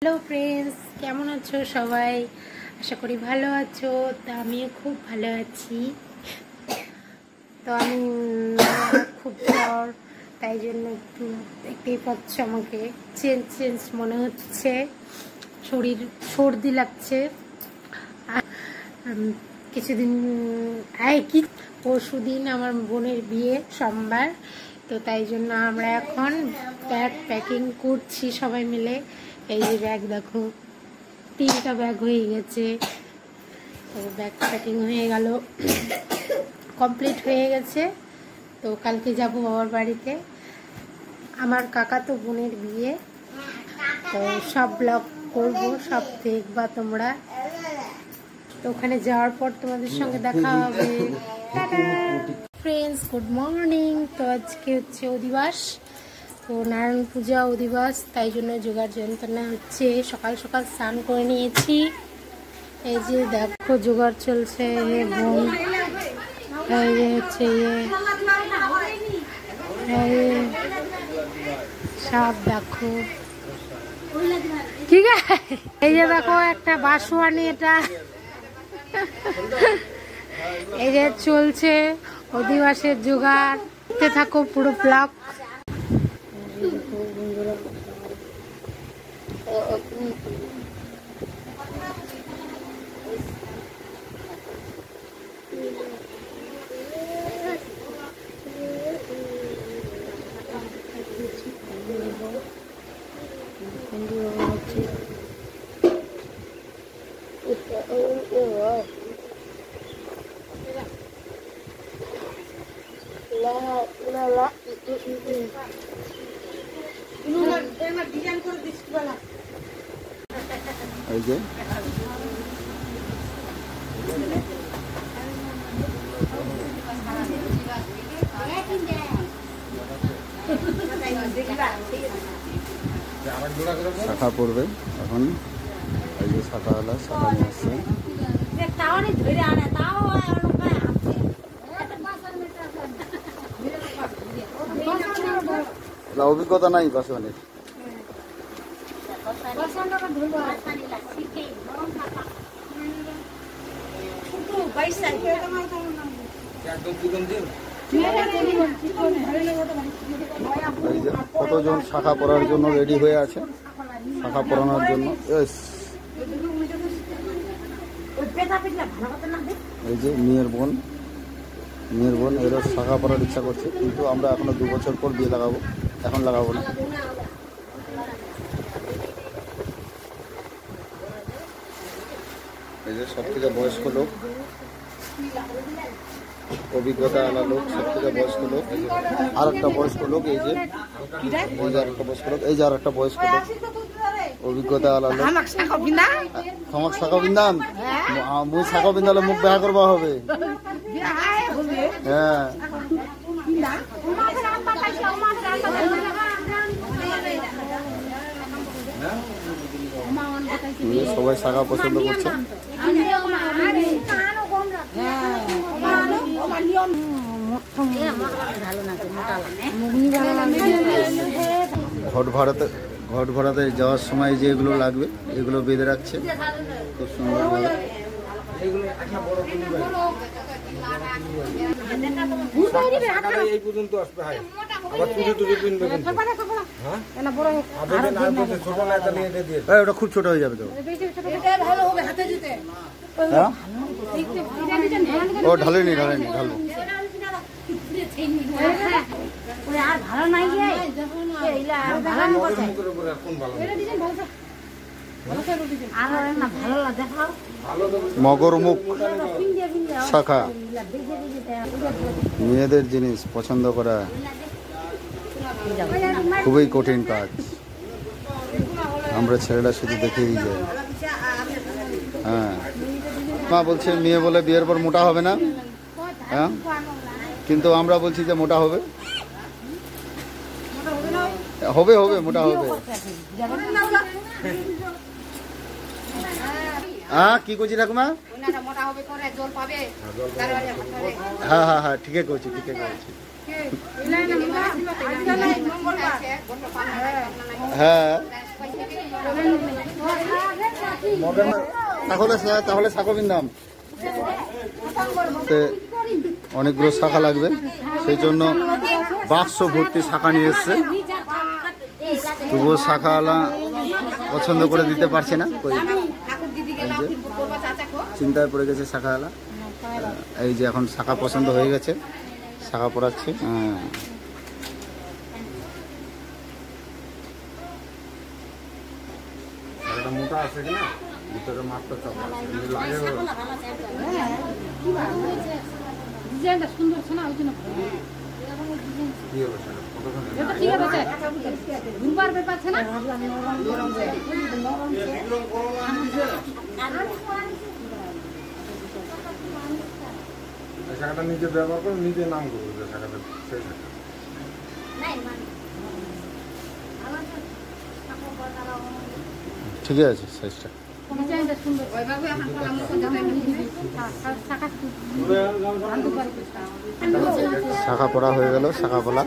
Hello friends, কেমন আছো সবাই? আশা করি ভালো আছো। তা আমিও খুব ভালো আছি। তো আমি খুব জ্বর, তাই জন্য একটু দেখতেই পাচ্ছ আমাকে চেঞ্জ মনে হচ্ছে, শরীর সর্দি লাগছে। কিছুদিন কি পরশু দিন আমার বোনের বিয়ে সোমবার, তো তাই জন্য আমরা এখন ব্যাগ প্যাকিং করছি সবাই মিলে। এই যে ব্যাগ দেখো, 3টা ব্যাগ হয়ে গেছে। তো ব্যাগ প্যাকিং হয়ে গেল, কমপ্লিট হয়ে গেছে। তো কালকে যাব বাবার বাড়িতে, আমার কাকা তো বোনের বিয়ে। তো সব ব্লগ করব, সব দেখবা তোমরা। তো ওখানে যাওয়ার পর তোমাদের সঙ্গে দেখা হবে। Tata friends, good morning. তো আজকে হচ্ছে অধিবাস, তো নারায়ণ পূজা অধিবাস, তাই জন্য জোগাড় যন্ত্রণা হচ্ছে। সকাল সকাল স্নান করে নিয়েছি। এই যে দেখো জোগাড় চলছে, বোন হচ্ছে সব দেখো। ঠিক আছে, এই যে দেখো একটা বাসুয়ানি, এটা এই যে চলছে অধিবাসের জোগাড়। দেখতে থাকো পুরো ব্লগ। এই যে শাখা পড়বে এখন। এই যে শাখাওয়ালা শাখা নিয়ে আসছে। অভিজ্ঞতা নাই বাসনের। কতজন শাখা পড়ার জন্য রেডি হয়ে আছে, শাখা পড়ানোর জন্য। এই যে মেয়ের বোন এরা শাখা পড়ার ইচ্ছা করছে, কিন্তু আমরা এখনো 2 বছর পর বিয়ে লাগাবো, এখন লাগাবো না। এই যে সব থেকে বয়স্ক লোক, অভিজ্ঞতা আলা লোক, সব থেকে বয়স্ক লোক। আর একটা বয়স্ক লোক, এই যে আরেকটা বয়স্ক লোক, এই যে আর একটা বয়স্ক লোক, অভিজ্ঞতা আলা লোক। তোমাক শাখা বিন্দাম, মুই শাখা বিন্দালে মুখ দেখা করবা হবে। হ্যাঁ, সবাই শাখা পছন্দ করছে। ঘট ভাড়াতে যাওয়ার সময় যে এগুলো লাগবে, এগুলো বেঁধে রাখছে খুব সুন্দরভাবে। ওটা খুব ছোট হয়ে যাবে তো। ও ঢালেনি ঢালবো। মগরমুখ শাখা, মেয়েদের জিনিস পছন্দ করা খুবই কঠিন কাজ। আমরা ছেলেরা শুধু দেখেই যাই। হ্যাঁ, মা বলছে মেয়ে বলে বিয়ের পর মোটা হবে না। হ্যাঁ, কিন্তু আমরা বলছি যে মোটা হবে, মোটা হবে। হ্যাঁ, কি করছি ঠাকুমা? হ্যাঁ, ঠিকই করছি। হ্যাঁ, তাহলে শাখা বিন্দাম অনেকগুলো শাখা লাগবে, সেই জন্য বাক্স ভর্তি শাখা নিয়ে এসছে। তবুও শাখাওয়ালা পছন্দ করে দিতে পারছে না, চিন্তায় পড়ে গেছে শাখাওয়ালা। এই যে এখন শাখা পছন্দ হয়ে গেছে, শাখা পড়াচ্ছে। মোটা আছে কিনা ভিতরে মাত্র ডিজাইনটা সুন্দর শোনা ওই জন্য দুবার ব্যাপার আছে না। শাখাটা নিজে ব্যবহার করে নিজে নাম করবে শাখাটা, সেই শাখা। ঠিক আছে সাইজটা শাখা পড়া হয়ে গেল, শাখা পলা